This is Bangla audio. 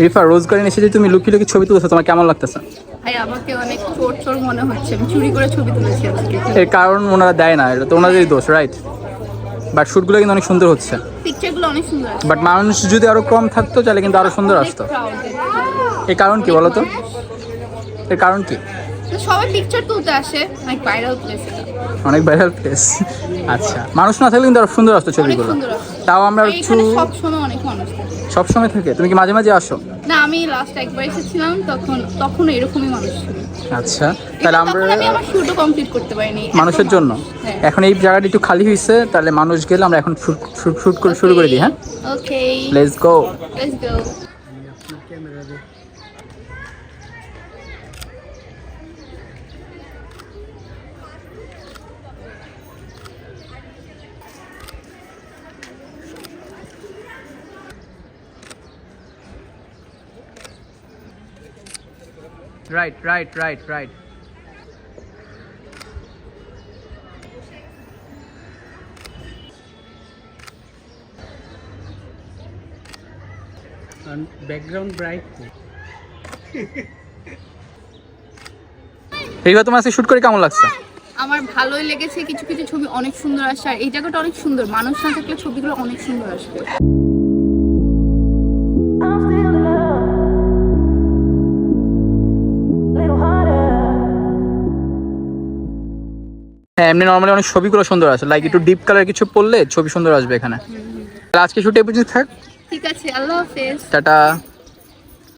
রিফা, রোজ গার্ডেন এসে যে তুমি লুকিয়ে লুকিয়ে ছবি তুলছো, তোমার কেমন লাগতেছে? ভাই আমাকে অনেক চোর চোর মনে হচ্ছে, আমি চুরি করে ছবি তুলেছি আজকে। এর কারণ ওনারা দেয় না, এটা তো ওনাদেরই দোষ, রাইট? বাট শ্যুটগুলো কিন্তু অনেক সুন্দর হচ্ছে। পিকচারগুলো অনেক সুন্দর আছে। বাট মানুষ যদি আরো কম থাকতো তাহলে কিন্তু আরো সুন্দর আসতো। এর কারণ কি বলো তো? এর কারণ কি? সবাই পিকচার তুলতে আসে, অনেক ভাইরাল প্লেস এটা। অনেক ভাইরাল প্লেস। আচ্ছা, মানুষ না থাকলে কিন্তু আরো সুন্দর আসতো অনেক ছবিগুলো। সুন্দর আসছে। তাও আমরা একটু এখানে সবসময় অনেক মানুষ থাকে। সবসময় থাকে। তুমি কি মাঝে মাঝে আসো? না, আমি লাস্ট একবার এসেছিলাম, তখন এরকমই মানুষ ছিল। আচ্ছা, তাহলে আমরা তখন আমি আমার শুটও কমপ্লিট করতে পারিনি মানুষের জন্য হ্যাঁ। এখন এই জায়গাটা একটু খালি হয়েছে, তাহলে মানুষ গেলে আমরা এখন শুট করে শুরু করে দিই। হ্যাঁ, okay, let's go. Let's go. Right right right right. Background bright. Rifa, তোমার আজকে শুট করে কেমন লাগছে? আমার ভালোই লেগেছে, কিছু কিছু ছবি অনেক সুন্দর আসছে, আর এই জায়গাটা অনেক সুন্দর, মানুষ না থাকলে ছবিগুলো অনেক সুন্দর আসবে। হ্যাঁ, এমনি নর্মালি অনেক ছবিগুলো সুন্দর আছে, লাইক একটু ডিপ কালার কিছু পড়লে ছবি সুন্দর আসবে এখানে। আজকে শুটে এই পর্যন্ত থাক। ঠিক আছে, আল্লাহ হাফেজ। টাটা।